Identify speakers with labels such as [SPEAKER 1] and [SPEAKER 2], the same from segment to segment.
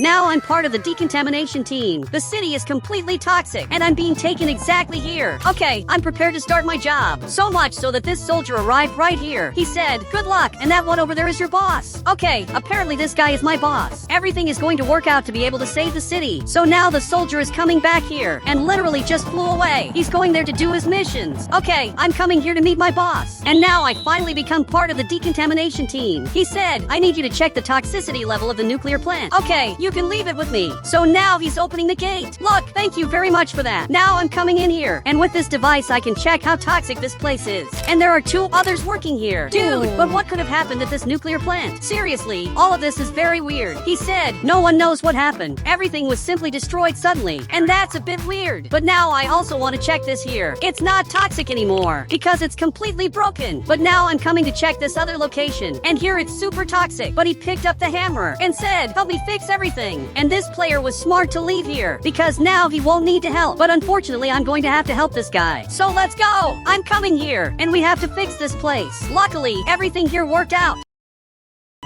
[SPEAKER 1] Now I'm part of the decontamination team. The city is completely toxic, and I'm being taken exactly here. Okay, I'm prepared to start my job. So much so that this soldier arrived right here. He said, "Good luck, and that one over there is your boss." Okay, apparently this guy is my boss. Everything is going to work out to be able to save the city. So now the soldier is coming back here, and literally just flew away. He's going there to do his missions. Okay, I'm coming here to meet my boss. And now I finally become part of the decontamination team. He said, "I need you to check the toxicity level of the nuclear plant." Okay, you can leave it with me. So now he's opening the gate. Look, thank you very much for that. Now I'm coming in here, and with this device I can check how toxic this place is. And there are 2 others working here. Dude, but what could have happened at this nuclear plant? Seriously, all of this is very weird. He said, no one knows what happened. Everything was simply destroyed suddenly. And that's a bit weird. But now I also want to check this here. It's not toxic anymore, because it's completely broken. But now I'm coming to check this other location, and here it's super toxic. But he picked up the hammer and said, "Help me fix everything." And this player was smart to leave here, because now he won't need to help. But unfortunately, I'm going to have to help this guy. So let's go! I'm coming here, and we have to fix this place. Luckily, everything here worked out.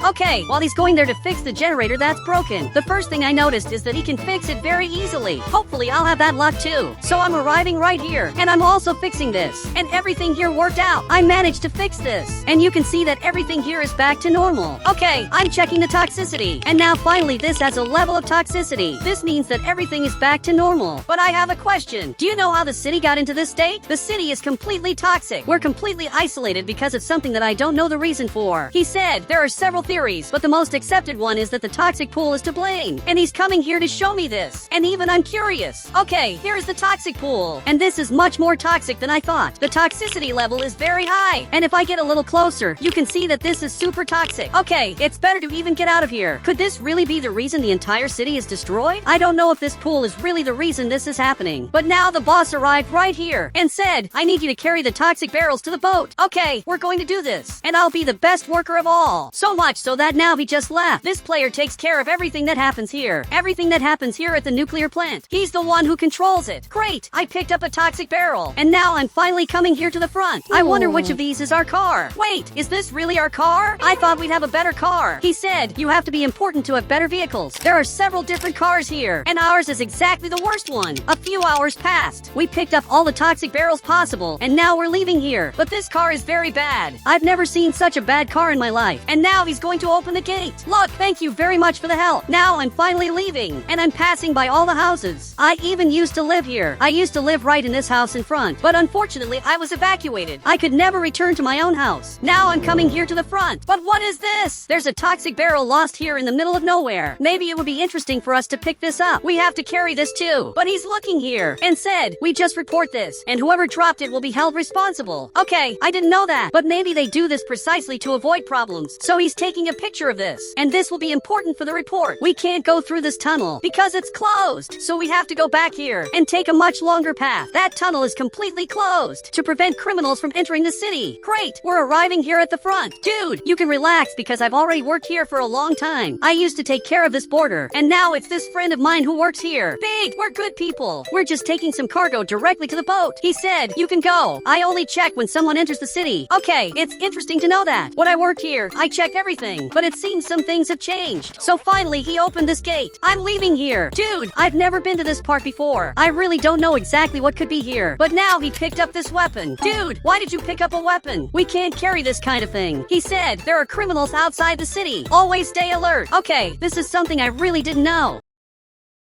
[SPEAKER 1] Okay, while he's going there to fix the generator that's broken, the first thing I noticed is that he can fix it very easily. Hopefully I'll have that luck too. So I'm arriving right here, and I'm also fixing this. And everything here worked out. I managed to fix this. And you can see that everything here is back to normal. Okay, I'm checking the toxicity. And now finally this has a level of toxicity. This means that everything is back to normal. But I have a question. Do you know how the city got into this state? The city is completely toxic. We're completely isolated because of something that I don't know the reason for. He said there are several theories, but the most accepted one is that the toxic pool is to blame. And he's coming here to show me this. And even I'm curious. Okay, here's the toxic pool. And this is much more toxic than I thought. The toxicity level is very high. And if I get a little closer, you can see that this is super toxic. Okay, it's better to even get out of here. Could this really be the reason the entire city is destroyed? I don't know if this pool is really the reason this is happening. But now the boss arrived right here and said, "I need you to carry the toxic barrels to the boat." Okay, we're going to do this. And I'll be the best worker of all. So much so that now he just left. This player takes care of everything that happens here. Everything that happens here at the nuclear plant. He's the one who controls it. Great! I picked up a toxic barrel. And now I'm finally coming here to the front. I wonder which of these is our car. Wait, is this really our car? I thought we'd have a better car. He said, you have to be important to have better vehicles. There are several different cars here. And ours is exactly the worst one. A few hours passed. We picked up all the toxic barrels possible. And now we're leaving here. But this car is very bad. I've never seen such a bad car in my life. And now he's going to open the gate. Look, thank you very much for the help. Now I'm finally leaving, and I'm passing by all the houses. I even used to live here. I used to live right in this house in front, but unfortunately I was evacuated. I could never return to my own house. Now I'm coming here to the front. But what is this? There's a toxic barrel lost here in the middle of nowhere. Maybe it would be interesting for us to pick this up. We have to carry this too. But he's looking here and said, we just report this, and whoever dropped it will be held responsible. Okay, I didn't know that, but maybe they do this precisely to avoid problems. So he's taking a picture of this, and this will be important for the report. We can't go through this tunnel because it's closed. So we have to go back here and take a much longer path. That tunnel is completely closed to prevent criminals from entering the city. Great, we're arriving here at the front. Dude, you can relax because I've already worked here for a long time. I used to take care of this border, and now it's this friend of mine who works here. Big, we're good people. We're just taking some cargo directly to the boat. He said, you can go. I only check when someone enters the city. Okay, it's interesting to know that. When I worked here, I checked everything, but it seems some things have changed. So finally, he opened this gate. I'm leaving here. Dude, I've never been to this part before. I really don't know exactly what could be here. But now he picked up this weapon. Dude, why did you pick up a weapon? We can't carry this kind of thing. He said, there are criminals outside the city. Always stay alert. Okay, this is something I really didn't know.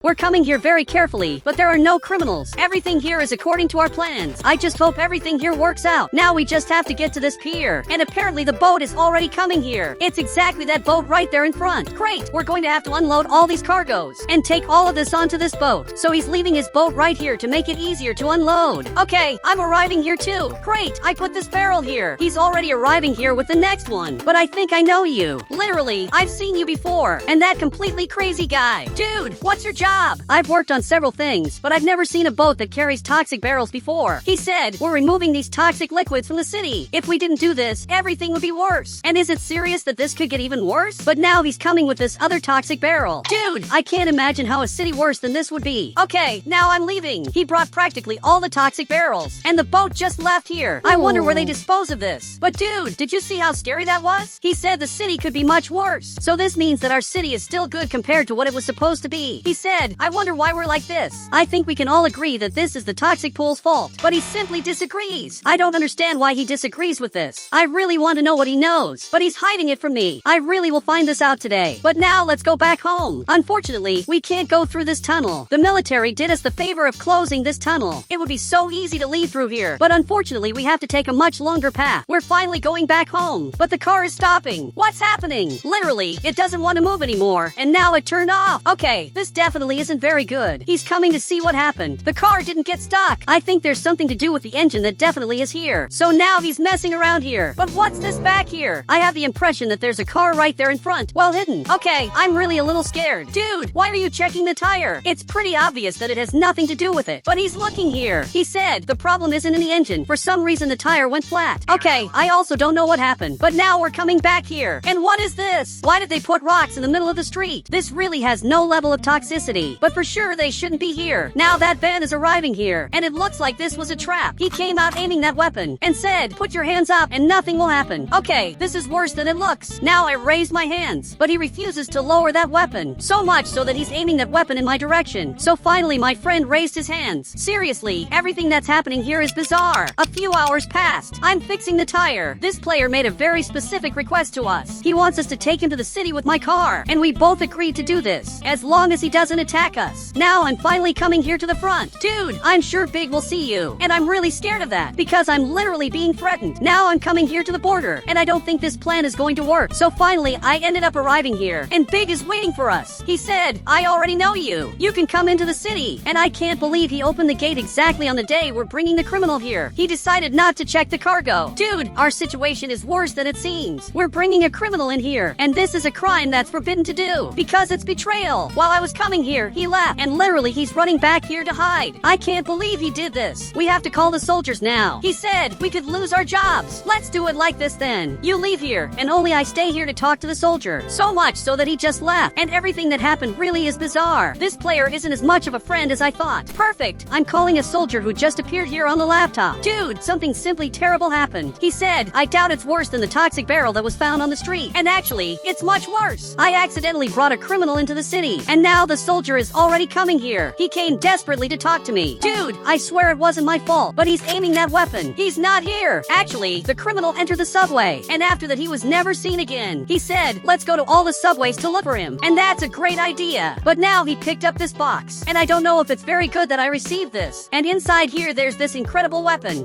[SPEAKER 1] We're coming here very carefully, but there are no criminals. Everything here is according to our plans. I just hope everything here works out. Now we just have to get to this pier. And apparently the boat is already coming here. It's exactly that boat right there in front. Great, we're going to have to unload all these cargoes and take all of this onto this boat. So he's leaving his boat right here to make it easier to unload. Okay, I'm arriving here too. Great, I put this barrel here. He's already arriving here with the next one. But I think I know you. Literally, I've seen you before. And that completely crazy guy. Dude, what's your job job. I've worked on several things, but I've never seen a boat that carries toxic barrels before. He said, we're removing these toxic liquids from the city. If we didn't do this, everything would be worse. And is it serious that this could get even worse? But now he's coming with this other toxic barrel. Dude, I can't imagine how a city worse than this would be. Okay, now I'm leaving. He brought practically all the toxic barrels, and the boat just left here. I wonder where they dispose of this. But dude, did you see how scary that was? He said the city could be much worse. So this means that our city is still good compared to what it was supposed to be. He said, I wonder why we're like this. I think we can all agree that this is the toxic pool's fault, but he simply disagrees. I don't understand why he disagrees with this. I really want to know what he knows, but he's hiding it from me. I really will find this out today. But now let's go back home. Unfortunately, we can't go through this tunnel. The military did us the favor of closing this tunnel. It would be so easy to leave through here, but unfortunately we have to take a much longer path. We're finally going back home, but the car is stopping. What's happening? Literally, it doesn't want to move anymore, and now it turned off. Okay, this definitely isn't very good. He's coming to see what happened. The car didn't get stuck. I think there's something to do with the engine that definitely is here. So now he's messing around here. But what's this back here? I have the impression that there's a car right there in front, well hidden. Okay, I'm really a little scared. Dude, why are you checking the tire? It's pretty obvious that it has nothing to do with it. But he's looking here. He said the problem isn't in the engine. For some reason the tire went flat. Okay, I also don't know what happened. But now we're coming back here. And what is this? Why did they put rocks in the middle of the street? This really has no level of toxicity. But for sure they shouldn't be here. Now that van is arriving here, and it looks like this was a trap. He came out aiming that weapon and said, put your hands up and nothing will happen. Okay, this is worse than it looks. Now I raise my hands, but he refuses to lower that weapon. So much so that he's aiming that weapon in my direction. So finally my friend raised his hands. Seriously, everything that's happening here is bizarre. A few hours passed. I'm fixing the tire. This player made a very specific request to us. He wants us to take him to the city with my car, and we both agreed to do this, as long as he doesn't attack us. Now I'm finally coming here to the front. Dude, I'm sure Big will see you, and I'm really scared of that, because I'm literally being threatened. Now I'm coming here to the border, and I don't think this plan is going to work. So finally, I ended up arriving here, and Big is waiting for us. He said, I already know you. You can come into the city. And I can't believe he opened the gate exactly on the day we're bringing the criminal here. He decided not to check the cargo. Dude, our situation is worse than it seems. We're bringing a criminal in here, and this is a crime that's forbidden to do, because it's betrayal. While I was coming here, he left, and literally he's running back here to hide. I can't believe he did this. We have to call the soldiers now. He said we could lose our jobs. Let's do it like this then. You leave here, and only I stay here to talk to the soldier. So much so that he just left, and everything that happened really is bizarre. This player isn't as much of a friend as I thought. Perfect. I'm calling a soldier who just appeared here on the laptop. Dude, something simply terrible happened. He said, I doubt it's worse than the toxic barrel that was found on the street. And actually, it's much worse. I accidentally brought a criminal into the city, and now the soldier is already coming here. He came desperately to talk to me. Dude, I swear it wasn't my fault, but he's aiming that weapon. He's not here. Actually, the criminal entered the subway, and after that he was never seen again. He said, let's go to all the subways to look for him. And that's a great idea. But now he picked up this box, and I don't know if it's very good that I received this. And inside here there's this incredible weapon.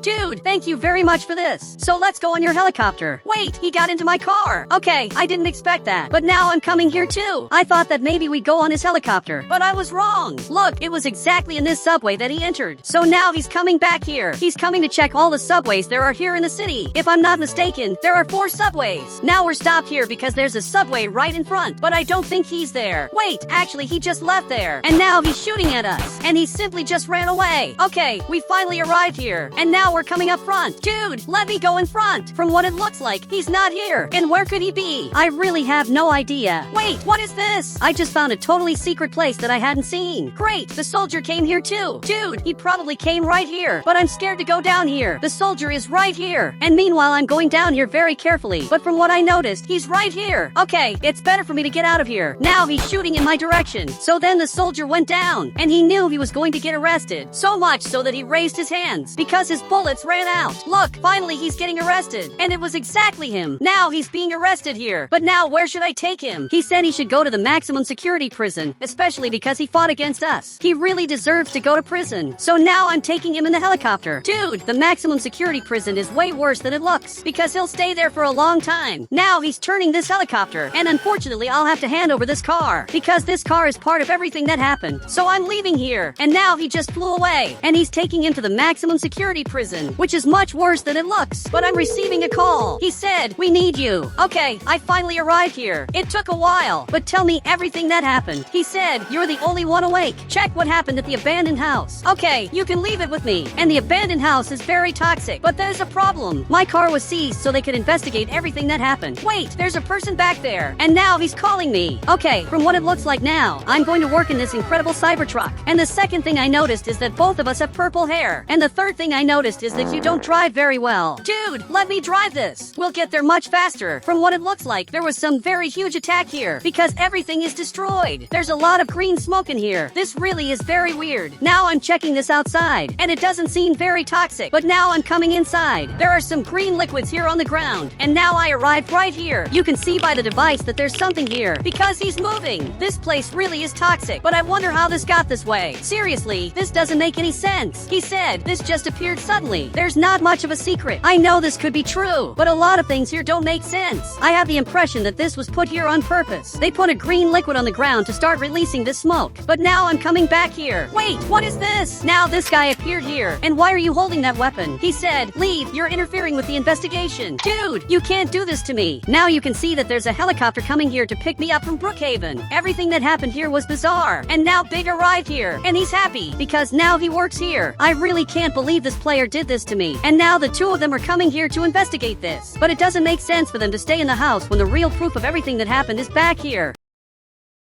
[SPEAKER 1] Dude, thank you very much for this. So let's go on your helicopter. Wait, he got into my car. Okay, I didn't expect that. But now I'm coming here too. I thought that maybe we'd go on his helicopter, but I was wrong. Look, it was exactly in this subway that he entered. So now he's coming back here. He's coming to check all the subways there are here in the city. If I'm not mistaken, there are 4 subways. Now we're stopped here because there's a subway right in front, but I don't think he's there. Wait, actually he just left there. And now he's shooting at us. And he simply just ran away. Okay, we finally arrived here. And now we're coming up front. Dude, let me go in front. From what it looks like, he's not here. And where could he be? I really have no idea. Wait, what is this? I just found a totally secret place that I hadn't seen. Great, the soldier came here too. Dude, he probably came right here. But I'm scared to go down here. The soldier is right here. And meanwhile, I'm going down here very carefully. But from what I noticed, he's right here. Okay, it's better for me to get out of here. Now he's shooting in my direction. So then the soldier went down. And he knew he was going to get arrested. So much so that he raised his hands, because his bullets ran out. Look, finally he's getting arrested. And it was exactly him. Now he's being arrested here. But now where should I take him? He said he should go to the maximum security prison, especially because he fought against us. He really deserves to go to prison. So now I'm taking him in the helicopter. Dude, the maximum security prison is way worse than it looks, because he'll stay there for a long time. Now he's turning this helicopter, and unfortunately I'll have to hand over this car, because this car is part of everything that happened. So I'm leaving here. And now he just flew away, and he's taking him to the maximum security prison. prison, which is much worse than it looks. But I'm receiving a call. He said, we need you. Okay, I finally arrived here. It took a while, but tell me everything that happened. He said, you're the only one awake. Check what happened at the abandoned house. Okay, you can leave it with me. And the abandoned house is very toxic, but there's a problem. My car was seized so they could investigate everything that happened. Wait, there's a person back there, and now he's calling me. Okay, from what it looks like now, I'm going to work in this incredible Cybertruck. And the second thing I noticed is that both of us have purple hair. And the third thing I noticed is that you don't drive very well. Dude, let me drive this. We'll get there much faster. From what it looks like, there was some very huge attack here because everything is destroyed. There's a lot of green smoke in here. This really is very weird. Now I'm checking this outside, and it doesn't seem very toxic. But now I'm coming inside. There are some green liquids here on the ground. And now I arrived right here. You can see by the device that there's something here because he's moving. This place really is toxic, but I wonder how this got this way. Seriously, this doesn't make any sense. He said, this just appeared suddenly. There's not much of a secret. I know this could be true, but a lot of things here don't make sense. I have the impression that this was put here on purpose. They put a green liquid on the ground to start releasing this smoke. But now I'm coming back here. Wait, what is this? Now this guy appeared here. And why are you holding that weapon? He said, leave, you're interfering with the investigation. Dude, you can't do this to me. Now you can see that there's a helicopter coming here to pick me up from Brookhaven. Everything that happened here was bizarre. And now Big arrived here. And he's happy because now he works here. I really can't believe this player did this to me. And now the two of them are coming here to investigate this. But it doesn't make sense for them to stay in the house when the real proof of everything that happened is back here.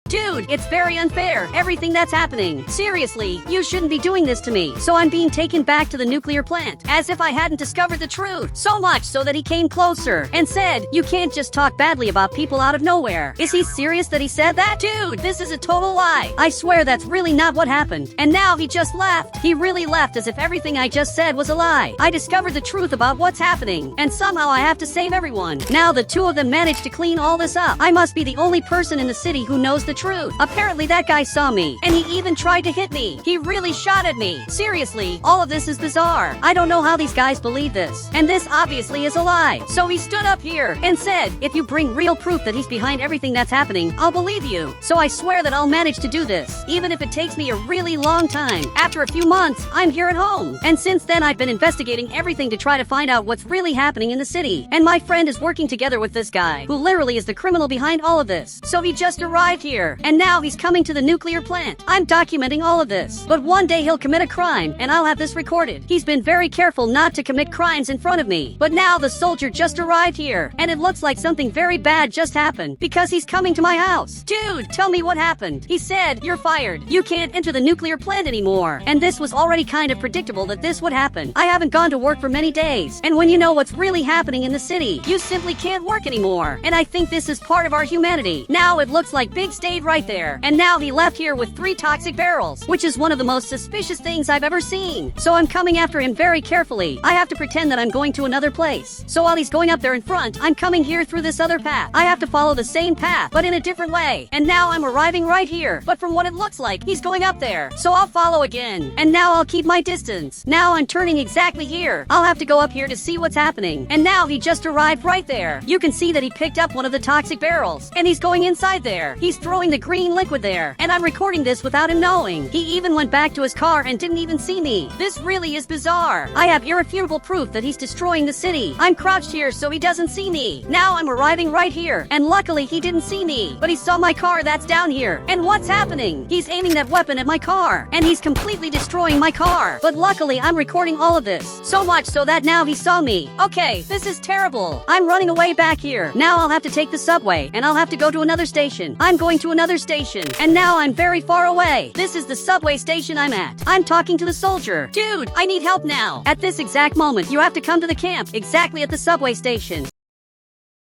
[SPEAKER 1] Dude, it's very unfair, everything that's happening. Seriously, you shouldn't be doing this to me. So I'm being taken back to the nuclear plant, as if I hadn't discovered the truth. So much so that he came closer and said, you can't just talk badly about people out of nowhere. Is he serious that he said that? Dude, this is a total lie. I swear that's really not what happened. And now he just left. He really left as if everything I just said was a lie. I discovered the truth about what's happening, and somehow I have to save everyone. Now the two of them managed to clean all this up. I must be the only person in the city who knows the truth. Apparently that guy saw me, and he even tried to hit me. He really shot at me. Seriously, all of this is bizarre. I don't know how these guys believe this. And this obviously is a lie. So he stood up here and said, if you bring real proof that he's behind everything that's happening, I'll believe you. So I swear that I'll manage to do this, even if it takes me a really long time. After a few months, I'm here at home. And since then I've been investigating everything to try to find out what's really happening in the city. And my friend is working together with this guy, who literally is the criminal behind all of this. So he just arrived here, and now he's coming to the nuclear plant. I'm documenting all of this. But one day he'll commit a crime, and I'll have this recorded. He's been very careful not to commit crimes in front of me. But now the soldier just arrived here, and it looks like something very bad just happened, because he's coming to my house. Dude, tell me what happened. He said, you're fired. You can't enter the nuclear plant anymore. And this was already kind of predictable that this would happen. I haven't gone to work for many days. And when you know what's really happening in the city, you simply can't work anymore. And I think this is part of our humanity. Now it looks like Big stayed right there. And now he left here with 3 toxic barrels, which is one of the most suspicious things I've ever seen. So I'm coming after him very carefully. I have to pretend that I'm going to another place. So while he's going up there in front, I'm coming here through this other path. I have to follow the same path, but in a different way. And now I'm arriving right here. But from what it looks like, he's going up there. So I'll follow again. And now I'll keep my distance. Now I'm turning exactly here. I'll have to go up here to see what's happening. And now he just arrived right there. You can see that he picked up one of the toxic barrels. And he's going inside there. He's throwing the green liquid there. And I'm recording this without him knowing. He even went back to his car and didn't even see me. This really is bizarre. I have irrefutable proof that he's destroying the city. I'm crouched here so he doesn't see me. Now I'm arriving right here. And luckily he didn't see me. But he saw my car that's down here. And what's happening? He's aiming that weapon at my car. And he's completely destroying my car. But luckily I'm recording all of this. So much so that now he saw me. Okay, this is terrible. I'm running away back here. Now I'll have to take the subway. And I'll have to go to another station. I'm going to another station. And now I'm very far away. This is the subway station I'm at. I'm talking to the soldier. Dude, I need help now. At this exact moment, you have to come to the camp exactly at the subway station.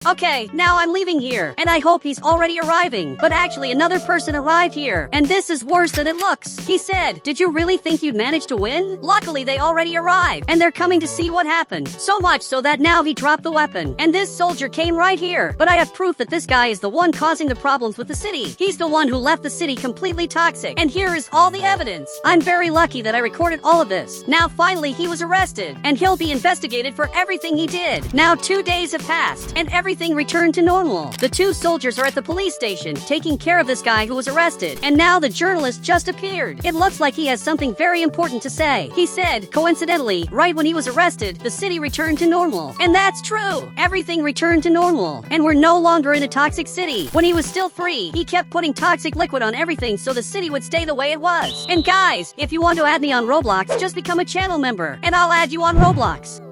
[SPEAKER 1] Okay, now I'm leaving here, and I hope he's already arriving. But actually another person arrived here, and this is worse than it looks. He said, did you really think you'd manage to win? Luckily they already arrived, and they're coming to see what happened. So much so that now he dropped the weapon, and this soldier came right here. But I have proof that this guy is the one causing the problems with the city. He's the one who left the city completely toxic, and here is all the evidence. I'm very lucky that I recorded all of this. Now finally he was arrested, and he'll be investigated for everything he did. Now 2 days have passed, and everything everything returned to normal. The two soldiers are at the police station, taking care of this guy who was arrested. And now the journalist just appeared. It looks like he has something very important to say. He said, coincidentally, right when he was arrested, the city returned to normal. And that's true. Everything returned to normal. And we're no longer in a toxic city. When he was still free, he kept putting toxic liquid on everything so the city would stay the way it was. And guys, if you want to add me on Roblox, just become a channel member, and I'll add you on Roblox.